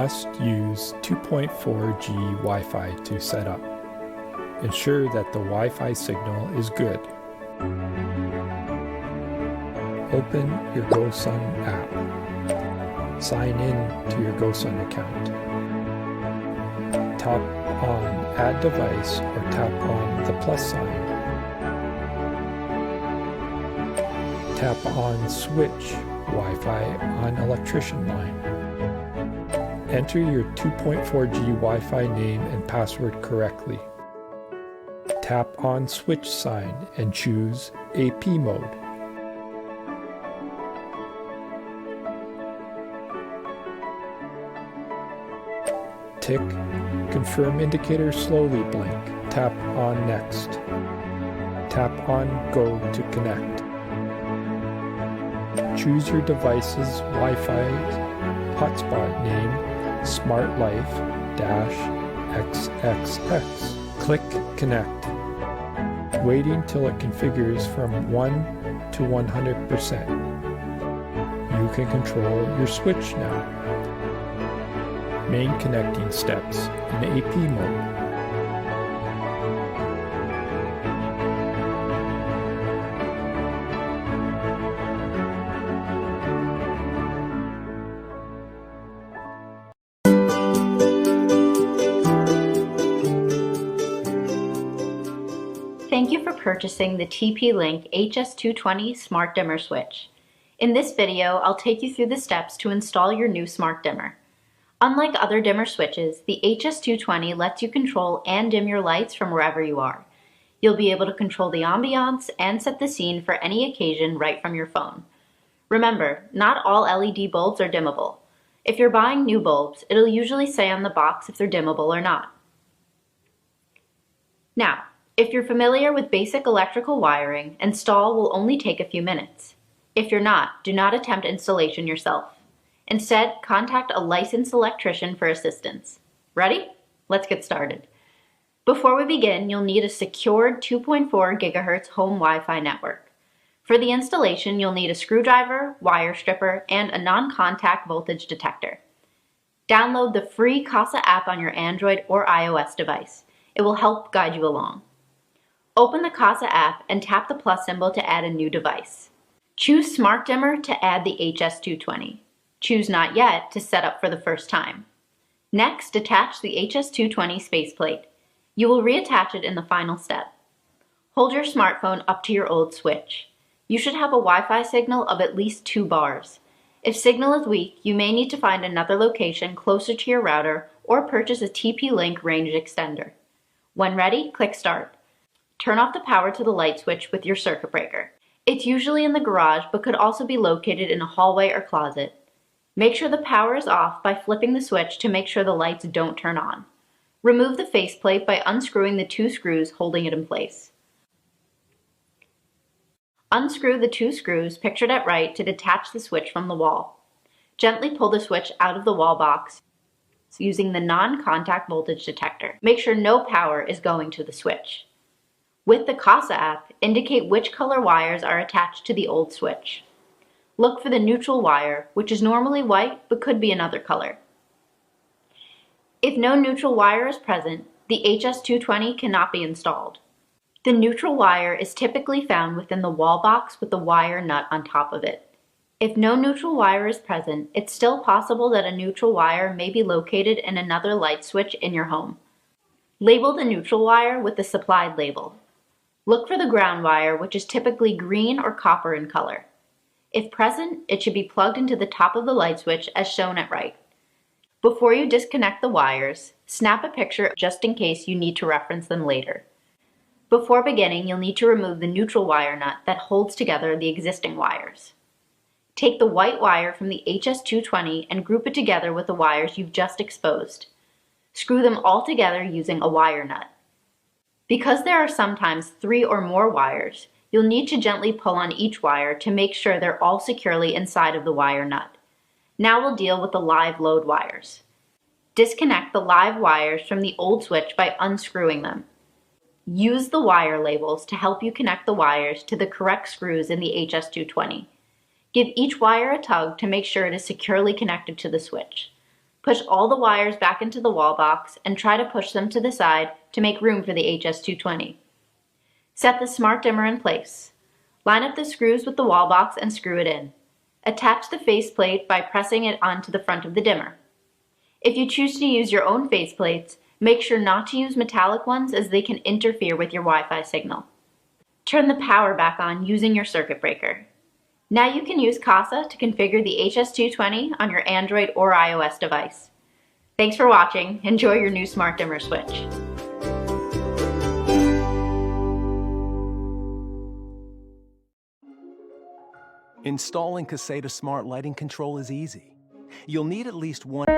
must use 2.4G Wi-Fi to set up. Ensure that the Wi-Fi signal is good. Open your GoSun app. Sign in to your GoSun account. Tap on Add Device or tap on the plus sign. Tap on Switch Wi-Fi on electrician line. Enter your 2.4G Wi-Fi name and password correctly. Tap on Switch sign and choose AP mode. Tick Confirm indicator slowly blink. Tap on Next. Tap on Go to connect. Choose your device's Wi-Fi hotspot name, Smart Life-XXX. Click Connect. Waiting till it configures from 1 to 100%. You can control your switch now. Main connecting steps in AP mode. Thank you for purchasing the TP-Link HS220 Smart Dimmer Switch. In this video, I'll take you through the steps to install your new smart dimmer. Unlike other dimmer switches, the HS220 lets you control and dim your lights from wherever you are. You'll be able to control the ambiance and set the scene for any occasion right from your phone. Remember, not all LED bulbs are dimmable. If you're buying new bulbs, it'll usually say on the box if they're dimmable or not. Now, if you're familiar with basic electrical wiring, install will only take a few minutes. If you're not, do not attempt installation yourself. Instead, contact a licensed electrician for assistance. Ready? Let's get started. Before we begin, you'll need a secured 2.4 GHz home Wi-Fi network. For the installation, you'll need a screwdriver, wire stripper, and a non-contact voltage detector. Download the free Casa app on your Android or iOS device. It will help guide you along. Open the Casa app and tap the plus symbol to add a new device. Choose Smart Dimmer to add the HS220. Choose Not Yet to set up for the first time. Next, detach the HS220 faceplate. You will reattach it in the final step. Hold your smartphone up to your old switch. You should have a Wi-Fi signal of at least 2 bars. If signal is weak, you may need to find another location closer to your router or purchase a TP-Link range extender. When ready, click Start. Turn off the power to the light switch with your circuit breaker. It's usually in the garage but could also be located in a hallway or closet. Make sure the power is off by flipping the switch to make sure the lights don't turn on. Remove the faceplate by unscrewing the 2 screws holding it in place. Unscrew the 2 screws pictured at right to detach the switch from the wall. Gently pull the switch out of the wall box using the non-contact voltage detector. Make sure no power is going to the switch. With the Casa app, indicate which color wires are attached to the old switch. Look for the neutral wire, which is normally white but could be another color. If no neutral wire is present, the HS220 cannot be installed. The neutral wire is typically found within the wall box with the wire nut on top of it. If no neutral wire is present, it's still possible that a neutral wire may be located in another light switch in your home. Label the neutral wire with the supplied label. Look for the ground wire, which is typically green or copper in color. If present, it should be plugged into the top of the light switch as shown at right. Before you disconnect the wires, snap a picture just in case you need to reference them later. Before beginning, you'll need to remove the neutral wire nut that holds together the existing wires. Take the white wire from the HS220 and group it together with the wires you've just exposed. Screw them all together using a wire nut. Because there are sometimes 3 or more wires, you'll need to gently pull on each wire to make sure they're all securely inside of the wire nut. Now we'll deal with the live load wires. Disconnect the live wires from the old switch by unscrewing them. Use the wire labels to help you connect the wires to the correct screws in the HS220. Give each wire a tug to make sure it is securely connected to the switch. Push all the wires back into the wall box and try to push them to the side to make room for the HS220. Set the smart dimmer in place. Line up the screws with the wall box and screw it in. Attach the faceplate by pressing it onto the front of the dimmer. If you choose to use your own faceplates, make sure not to use metallic ones as they can interfere with your Wi-Fi signal. Turn the power back on using your circuit breaker. Now you can use CASA to configure the HS220 on your Android or iOS device. Thanks for watching. Enjoy your new smart dimmer switch. Installing Caseta Smart Lighting Control is easy. You'll need at least one